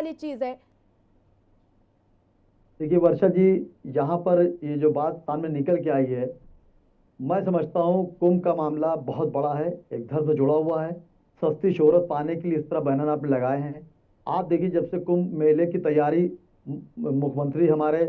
वाली चीज है? देखिए वर्षा जी, यहाँ पर ये जो बात सामने निकल के आई है, मैं समझता हूँ कुंभ का मामला बहुत बड़ा है, एक धर्म से जुड़ा हुआ है। सस्ती शोहरत पाने के लिए इस तरह बैनर आपने लगाए हैं। आप देखिए, जब से कुंभ मेले की तैयारी मुख्यमंत्री हमारे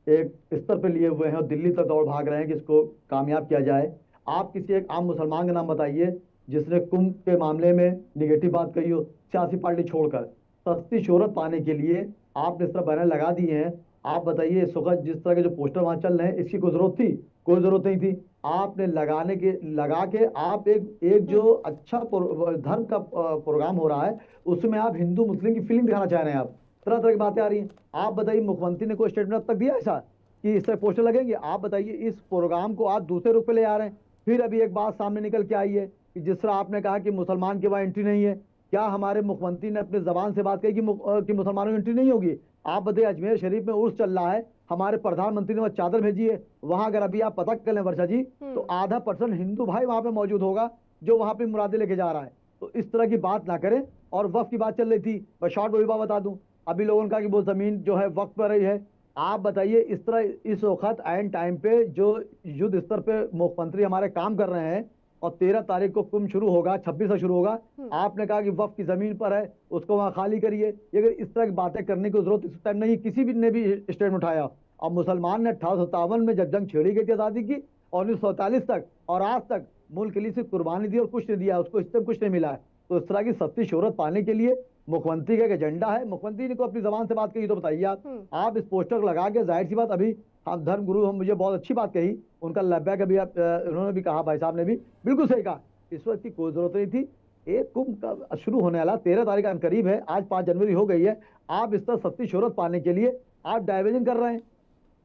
एक स्तर पे लिए हुए हैं और दिल्ली तक दौड़ भाग रहे हैं कि इसको कामयाब किया जाए। आप किसी एक आम मुसलमान का नाम बताइए जिसने कुंभ के मामले में निगेटिव बात कही हो, सियासी पार्टी छोड़कर। सस्ती शोहरत पाने के लिए आपने इस तरह बैनर लगा दिए हैं। आप बताइए, इस वक्त जिस तरह के जो पोस्टर वहां चल रहे हैं, इसकी कोई जरूरत थी? कोई जरूरत नहीं थी। आपने लगा के आप एक एक जो हम्म। अच्छा धर्म का प्रोग्राम हो रहा है, उसमें आप हिंदू मुस्लिम की फीलिंग दिखाना चाह रहे हैं। आप तरह तरह की बातें आ रही हैं। आप बताइए, मुख्यमंत्री ने कोई स्टेटमेंट अब तक दिया ऐसा कि इस तरह पोस्टर लगेंगे? आप बताइए, इस प्रोग्राम को आप दूसरे रुख पे ले आ रहे हैं। फिर अभी एक बात सामने निकल के आई है कि जिस तरह आपने कहा कि मुसलमान के वहां एंट्री नहीं है, क्या हमारे मुख्यमंत्री ने अपनी जबान से बात कही कि कि मुसलमानों की एंट्री नहीं होगी? आप बताइए, अजमेर शरीफ में उर्स चल रहा है, हमारे प्रधानमंत्री ने वह चादर भेजी है, वहां अगर अभी आप पता कर लें वर्षा जी, तो हम्म। आधा परसेंट हिंदू भाई वहां पे मौजूद होगा जो वहां पे मुरादे लेके जा रहा है। तो इस तरह की बात ना करें। और वक्फ की बात चल रही थी, मैं शॉर्ट में भी बात बता दूं, अभी लोगों ने कहा कि वो जमीन जो है वक्फ पर रही है। आप बताइए, इस तरह इस वक्त एंड टाइम पे जो युद्ध स्तर पे मुख्यमंत्री हमारे काम कर रहे हैं, और 13 तारीख को कुंभ शुरू होगा, 26 से शुरू होगा। हम्म। आपने कहा कि वक्फ की जमीन पर है, उसको वहां खाली करिए। ये अगर इस तरह की बातें करने की जरूरत इस टाइम नहीं, किसी भी ने भी स्टेटमेंट उठाया। और मुसलमान ने 1857 में जब जंग छेड़ी गई थी आजादी की, और 1947 तक और आज तक मुल्क के लिए सिर्फ कुर्बानी दी और कुछ नहीं दिया, उसको इससे कुछ नहीं मिला है। तो इस तरह की सस्ती शोहरत पाने के लिए मुख्यमंत्री का एक एजेंडा है। मुख्यमंत्री ने को अपनी जबान से बात कही तो बताइए आप। हम्म। आप इस पोस्टर को लगा के, जाहिर सी बात, अभी हम धर्म गुरु, हम मुझे बहुत अच्छी बात कही, उनका लब्बैक अभी उन्होंने भी कहा, भाई साहब ने भी बिल्कुल सही कहा। इस वक्त की कोई जरूरत नहीं थी। एक कुंभ का शुरू होने वाला 13 तारीख का करीब है, आज 5 जनवरी हो गई है। आप इस तरह सस्ती शोहरत पाने के लिए आप डाइवर्जन कर रहे हैं।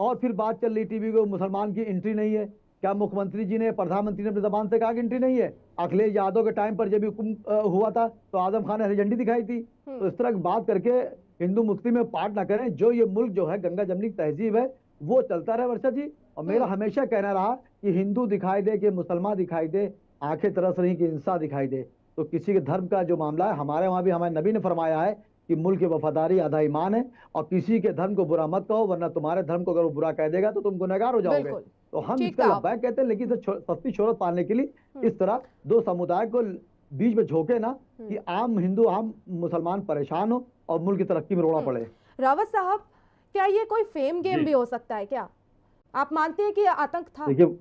और फिर बात चल रही टीवी को, मुसलमान की एंट्री नहीं है। क्या मुख्यमंत्री जी ने, प्रधानमंत्री ने अपनी जबान से कहा कि एंट्री नहीं है? अखिलेश यादव के टाइम पर जब हुकुम हुआ था, तो आजम खान ने हरी झंडी दिखाई थी। तो हम्म। इस तरह की बात करके हिंदू मुस्लिम में पार्ट ना करें। जो ये मुल्क जो है, गंगा जमनी की तहजीब है, वो चलता रहे वर्षा जी। और मेरा हम्म। हमेशा कहना रहा कि हिंदू दिखाई दे कि मुसलमान दिखाई दे, आंखें तरस रही कि इंसान दिखाई दे। तो किसी के धर्म का जो मामला है, हमारे वहां भी हमारे नबी ने फरमाया है कि मुल्क की वफादारी आधा ईमान है। और किसी के धर्म को बुरा मत कहो, वरना तुम्हारे धर्म को अगर वो बुरा कह देगा तो तुम गुनहगार हो जाओगे। बिल्कुल। तो हम ठीक इसका कहा आपने। लब्बैक कहते हैं, लेकिन इसे सस्ती शोहरत पाने के लिए हम्म। इस तरह दो समुदाय को बीच में झोंके ना, कि हम्म। आम हिंदू आम मुसलमान परेशान हो और मुल्क की तरक्की में रोड़ा पड़े। रावत साहब, क्या ये कोई फेम गेम जी भी हो सकता है क्या? आप मानते हैं कि ये आतंक था? देखिए,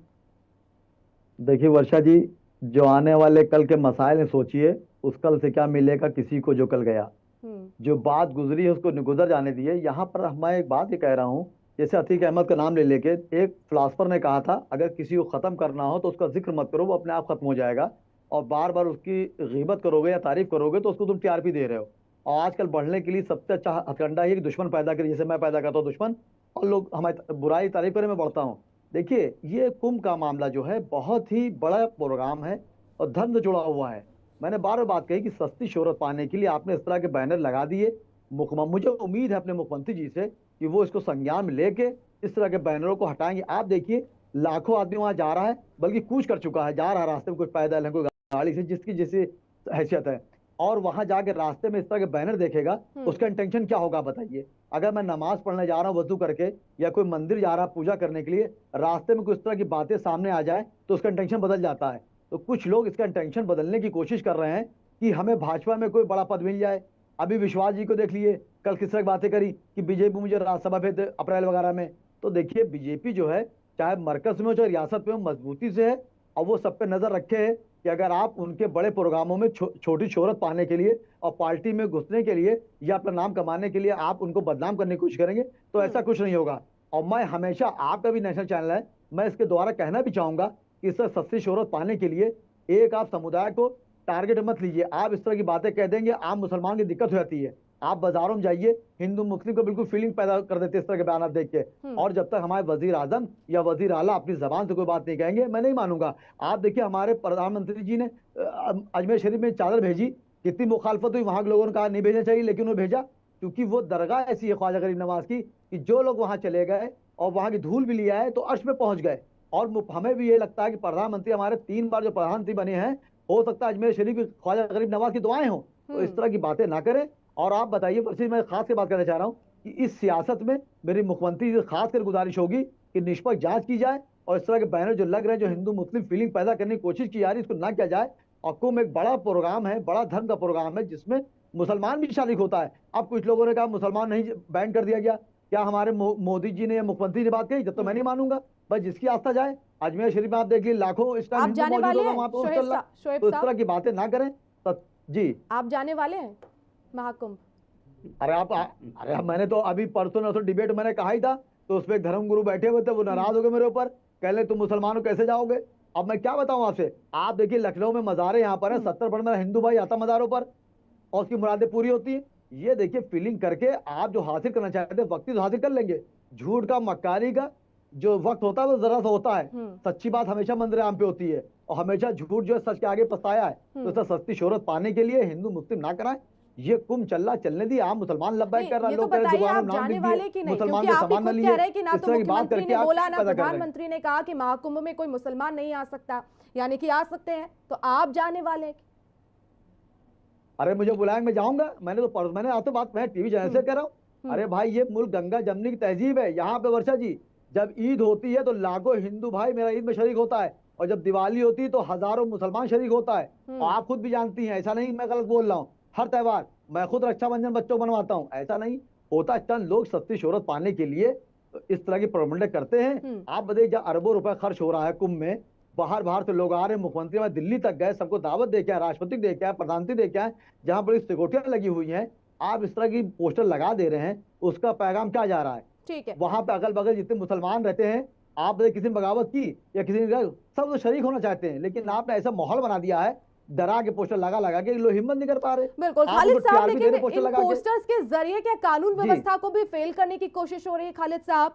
देखिए वर्षा जी, जो आने वाले कल के मसाइल हैं, सोचिए उस कल से क्या मिलेगा किसी को जो कल गया। हम्म। जो बात गुजरी है उसको गुजर जाने दिए। यहाँ पर मैं एक बात ये कह रहा हूँ, जैसे अतीक अहमद का नाम ले लेके एक फिलासफर ने कहा था, अगर किसी को खत्म करना हो तो उसका जिक्र मत करो, वो अपने आप खत्म हो जाएगा। और बार बार उसकी गीबत करोगे या तारीफ करोगे तो उसको तुम टीआरपी दे रहे हो। और आजकल बढ़ने के लिए सबसे अच्छा हथकंडा ये कि दुश्मन पैदा करिए, जैसे मैं पैदा करता हूँ दुश्मन, और लोग हमारी बुराई तारीफ करें, मैं बढ़ता हूँ। देखिए, ये कुंभ का मामला जो है बहुत ही बड़ा प्रोग्राम है और धर्म से जुड़ा हुआ है। मैंने बार बार बात कही कि सस्ती शोहरत पाने के लिए आपने इस तरह के बैनर लगा दिए। मुझे उम्मीद है अपने मुख्यमंत्री जी से कि वो इसको संज्ञान में लेके इस तरह के बैनरों को हटाएंगे। आप देखिए, लाखों आदमी वहां जा रहा है, बल्कि कूच कर चुका है, जा रहा है रास्ते में, कोई पैदल है, कोई गाड़ी से, जिसकी जैसी हैसियत है। और वहां जाके रास्ते में इस तरह के बैनर देखेगा, हम्म। उसका इंटेंशन क्या होगा बताइए? अगर मैं नमाज पढ़ने जा रहा हूँ वजू करके, या कोई मंदिर जा रहा है पूजा करने के लिए, रास्ते में कुछ तरह की बातें सामने आ जाए तो उसका इंटेंशन बदल जाता है। तो कुछ लोग इसका इंटेंशन बदलने की कोशिश कर रहे हैं कि हमें भाजपा में कोई बड़ा पद मिल जाए। अभी विश्वास जी को देख लिए, कल किस तरह की बातें करी कि बीजेपी मुझे राज्यसभा भेज दे अप्रैल वगैरह में। तो देखिए, बीजेपी जो है, चाहे मरकज में हो चाहे रियासत में हो, मजबूती से है। और वो सब पे नजर रखे है कि अगर आप उनके बड़े प्रोग्रामों में छोटी शोहरत पाने के लिए और पार्टी में घुसने के लिए या अपना नाम कमाने के लिए आप उनको बदनाम करने की कोशिश करेंगे, तो ऐसा हम्म। कुछ नहीं होगा। और मैं हमेशा, आपका भी नेशनल चैनल है, मैं इसके द्वारा कहना भी चाहूंगा कि इससे सस्ती शोहरत पाने के लिए एक आप समुदाय को टारगेट मत लीजिए। आप इस तरह की बातें कह देंगे, आम मुसलमान की दिक्कत हो जाती है। आप बाजारों में जाइए, हिंदू मुस्लिम को बिल्कुल फीलिंग पैदा कर देते हैं इस तरह के बयान देख के। हम्म। और जब तक हमारे वजीर आजम या वजीर आला अपनी जबान से कोई बात नहीं कहेंगे, मैं नहीं मानूंगा। आप देखिए, हमारे प्रधानमंत्री जी ने अजमेर शरीफ में चादर भेजी, कितनी मुखालफत हुई, वहां के लोगों ने कहा नहीं भेजना चाहिए, लेकिन वो भेजा, क्योंकि वो दरगाह ऐसी है ख्वाजा गरीब नवाज की कि जो लोग वहां चले गए और वहां की धूल भी लिया है तो अर्श में पहुंच गए। और हमें भी ये लगता है कि प्रधानमंत्री हमारे 3 बार जो प्रधानमंत्री बने हैं, हो सकता है अजमेर शरीफ की ख्वाजा गरीब नवाज की दुआएं हों। तो इस हम्म। तरह की बातें ना करें। और आप बताइए वर्षी, मैं खास के बात करना चाह रहा हूँ कि इस सियासत में मेरी मुख्यमंत्री से खास कर गुजारिश होगी कि निष्पक्ष जांच की जाए और इस तरह के बैनर जो लग रहे हैं, जो हिंदू मुस्लिम फीलिंग पैदा करने की कोशिश की जा रही है, इसको ना किया जाए। और कुंभ एक बड़ा प्रोग्राम है, बड़ा धर्म का प्रोग्राम है, जिसमें मुसलमान भी शामिल होता है। अब कुछ लोगों ने कहा मुसलमान नहीं बैन कर दिया गया, क्या हमारे मोदी जी ने या मुख्यमंत्री ने बात कही? जब तो मैं नहीं मानूंगा, बस जिसकी आस्था जाए। अजमेर शरीफ में आप देखिए लाखों इस टाइम आप हिंदू जाने मौजूद वाले होगा हैं वहां पे, शोएब तो इस तरह साहब, की बातें ना करें। जी आप जाने वाले हैं महाकुंभ? अरे मैंने तो अभी परसों नरसों डिबेट मैंने कहा ही था, तो उसपे एक धर्म गुरु बैठे हुए थे, वो नाराज हो गए मेरे ऊपर, कह रहे तुम मुसलमानों कैसे जाओगे। अब मैं क्या बताऊं आपसे, आप देखिए लखनऊ में मज़ारे यहाँ पर है, 70% मेरा हिंदू भाई आता मज़ारों पर और उसकी मुरादें पूरी होती है। ये देखिए फीलिंग करके आप जो हासिल करना चाहते हैं वक्त तो हासिल कर लेंगे। झूठ का मक्कारी का जो वक्त होता है वो जरा सा होता है। सच्ची बात हमेशा मंदिर आम पे होती है और हमेशा झूठ जो है सच के आगे पछताया है। तो इसे सस्ती शोहरत पाने के लिए हिंदू मुस्लिम ना कराएं। ये कुंभ चलना चलने दी, आप मुसलमान लब्बैक कर रहा, ये तो लोग कह रहे बताइए दुकानों आप में नाम जाने लिख दिए, वाले कि नहीं, मुसलमान क्योंकि के आप ही सामान न खुद लिए। कह रहे हैं कि ना इस तो तरह की बात मुख्यमंत्री करके ने आप बोला, ना पैदा कर रहे हैं। प्रधानमंत्री ने कहा कि महाकुंभ में कोई मुसलमान नहीं आ सकता, यानी कि आ सकते हैं, तो आप जाने वाले हैं? अरे मुझे बुलाएं, मैं जाऊंगा। मैंने आपसे बात, मैं टीवी चैनल से कह रहा हूँ। अरे भाई ये मुल्क गंगा जमनी की तहजीब है। यहाँ पे वर्षा जी जब ईद होती है तो लाखों हिंदू भाई मेरा ईद में शरीक होता है, और जब दिवाली होती है तो हजारों मुसलमान शरीक होता है। और आप खुद भी जानती हैं, ऐसा नहीं मैं गलत बोल रहा हूँ। हर त्योहार मैं खुद रक्षाबंधन बच्चों को बनवाता हूँ, ऐसा नहीं होता। चंद लोग सस्ती शोहरत पाने के लिए तो इस तरह की प्रबंध करते हैं। आप बताइए जब अरबों रुपए खर्च हो रहा है कुंभ में, बाहर बाहर से लोग आ रहे हैं, मुख्यमंत्री में दिल्ली तक गए, सबको दावत दे के आए, राष्ट्रपति दे के आए, प्रधानमंत्री दे के आए, जहां बड़ी सिक्योरिटियां लगी हुई हैं। आप इस तरह की पोस्टर लगा दे रहे हैं, उसका पैगाम क्या जा रहा है? ठीक है, वहां पे अगल बगल जितने मुसलमान रहते हैं, आपने किसी ने बगावत की या किसी ने, सब तो शरीक होना चाहते हैं, लेकिन आपने ऐसा माहौल बना दिया है डरा के पोस्टर लगा लगा के, लोग हिम्मत नहीं कर पा रहे। बिल्कुल आप खालिद उनको साहब, TRP दे लेकिन रहे पोस्टर इन लगा के। पोस्टर्स के जरिए क्या कानून जी व्यवस्था को भी फेल करने की कोशिश हो रही है खालिद साहब?